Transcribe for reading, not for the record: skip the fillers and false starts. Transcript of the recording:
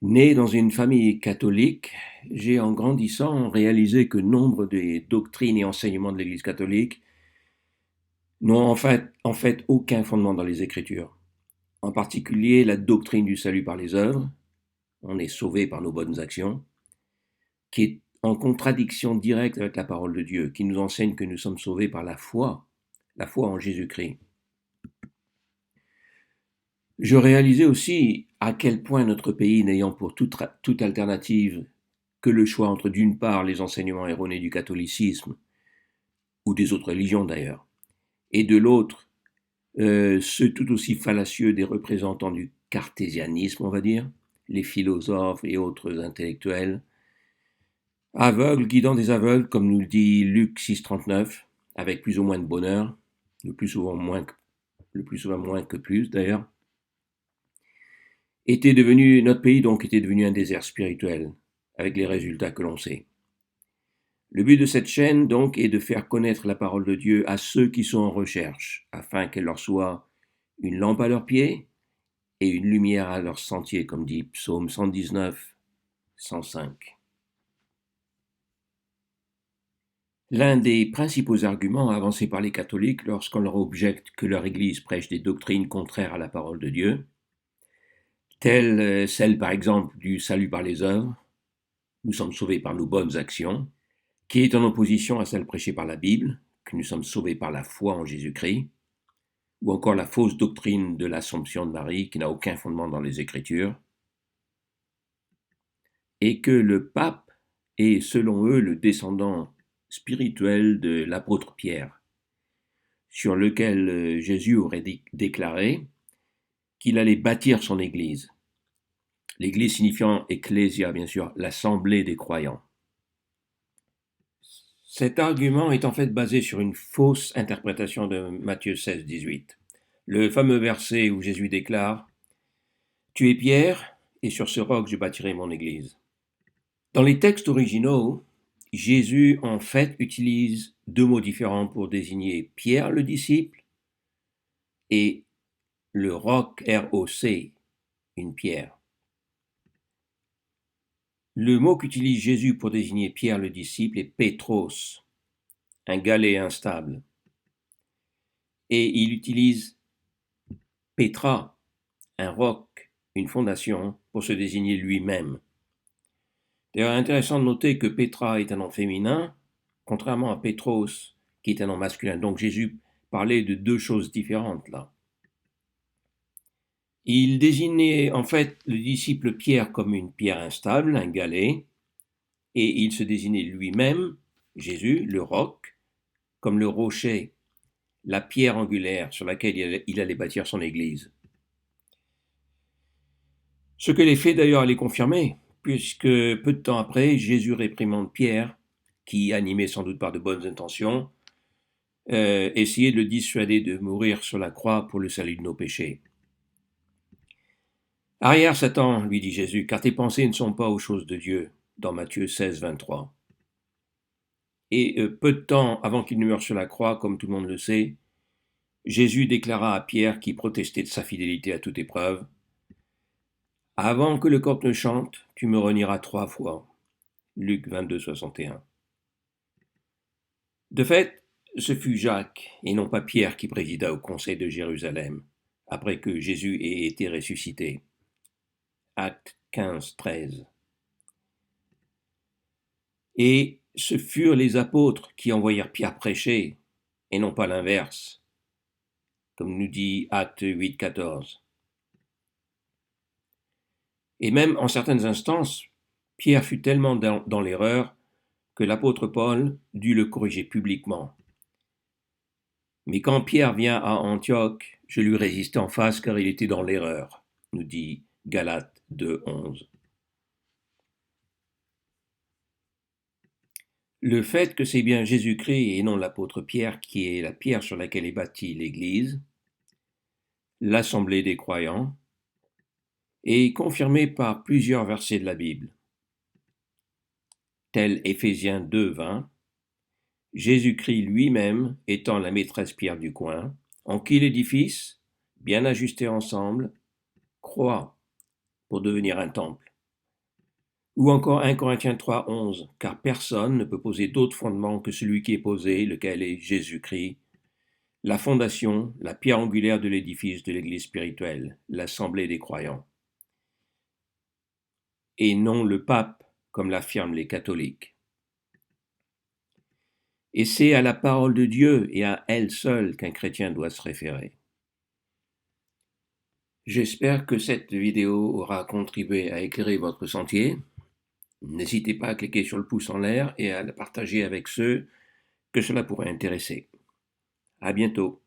Né dans une famille catholique, j'ai en grandissant réalisé que nombre des doctrines et enseignements de l'Église catholique n'ont en fait aucun fondement dans les Écritures. En particulier la doctrine du salut par les œuvres, on est sauvé par nos bonnes actions, qui est en contradiction directe avec la parole de Dieu, qui nous enseigne que nous sommes sauvés par la foi en Jésus-Christ. Je réalisais aussi à quel point notre pays, n'ayant pour toute alternative que le choix entre d'une part les enseignements erronés du catholicisme, ou des autres religions d'ailleurs, et de l'autre ceux tout aussi fallacieux des représentants du cartésianisme, on va dire, les philosophes et autres intellectuels, aveugles guidant des aveugles, comme nous le dit Luc 6,39, avec plus ou moins de bonheur, le plus souvent moins que plus d'ailleurs, notre pays donc était devenu un désert spirituel, avec les résultats que l'on sait. Le but de cette chaîne, donc, est de faire connaître la parole de Dieu à ceux qui sont en recherche, afin qu'elle leur soit une lampe à leurs pieds et une lumière à leur sentier, comme dit Psaume 119, 105. L'un des principaux arguments avancés par les catholiques lorsqu'on leur objecte que leur Église prêche des doctrines contraires à la parole de Dieu, telles celle par exemple du salut par les œuvres, nous sommes sauvés par nos bonnes actions, qui est en opposition à celle prêchée par la Bible, que nous sommes sauvés par la foi en Jésus-Christ, ou encore la fausse doctrine de l'Assomption de Marie qui n'a aucun fondement dans les Écritures, et que le pape est selon eux le descendant spirituel de l'apôtre Pierre, sur lequel Jésus aurait déclaré qu'il allait bâtir son Église. L'Église signifiant ecclésia, bien sûr, l'assemblée des croyants. Cet argument est en fait basé sur une fausse interprétation de Matthieu 16, 18. Le fameux verset où Jésus déclare « Tu es Pierre, et sur ce roc je bâtirai mon Église ». Dans les textes originaux, Jésus en fait utilise deux mots différents pour désigner Pierre le disciple et le roc, R-O-C, une pierre. Le mot qu'utilise Jésus pour désigner Pierre le disciple est Pétros, un galet instable. Et il utilise Pétra, un roc, une fondation, pour se désigner lui-même. D'ailleurs, intéressant de noter que Pétra est un nom féminin, contrairement à Pétros, qui est un nom masculin. Donc Jésus parlait de deux choses différentes là. Il désignait en fait le disciple Pierre comme une pierre instable, un galet, et il se désignait lui-même, Jésus, le roc, comme le rocher, la pierre angulaire sur laquelle il allait bâtir son Église. Ce que les faits d'ailleurs allaient confirmer, puisque peu de temps après, Jésus réprimande Pierre, qui, animé sans doute par de bonnes intentions, essayait de le dissuader de mourir sur la croix pour le salut de nos péchés. Arrière, Satan, lui dit Jésus, car tes pensées ne sont pas aux choses de Dieu, dans Matthieu 16, 23. Et peu de temps avant qu'il ne meure sur la croix, comme tout le monde le sait, Jésus déclara à Pierre, qui protestait de sa fidélité à toute épreuve, « Avant que le coq ne chante, tu me renieras 3 fois. » Luc 22, 61. De fait, ce fut Jacques, et non pas Pierre, qui présida au conseil de Jérusalem, après que Jésus ait été ressuscité. Acte 15, 13. Et ce furent les apôtres qui envoyèrent Pierre prêcher, et non pas l'inverse, comme nous dit Acte 8, 14. Et même en certaines instances, Pierre fut tellement dans l'erreur que l'apôtre Paul dut le corriger publiquement. Mais quand Pierre vient à Antioche, je lui résistai en face car il était dans l'erreur, nous dit Galates 2, 11. Le fait que c'est bien Jésus-Christ et non l'apôtre Pierre qui est la pierre sur laquelle est bâtie l'Église, l'assemblée des croyants, est confirmé par plusieurs versets de la Bible, tel Éphésiens 2, 20, Jésus-Christ lui-même étant la maîtresse pierre du coin, en qui l'édifice, bien ajusté ensemble, croît pour devenir un temple Ou encore 1 Corinthiens 3,11, car personne ne peut poser d'autre fondement que celui qui est posé, lequel est Jésus-Christ, la fondation, la pierre angulaire de l'édifice de l'Église spirituelle, l'assemblée des croyants, et non le pape, comme l'affirment les catholiques. Et c'est à la parole de Dieu et à elle seule qu'un chrétien doit se référer. J'espère que cette vidéo aura contribué à éclairer votre sentier. N'hésitez pas à cliquer sur le pouce en l'air et à la partager avec ceux que cela pourrait intéresser. À bientôt.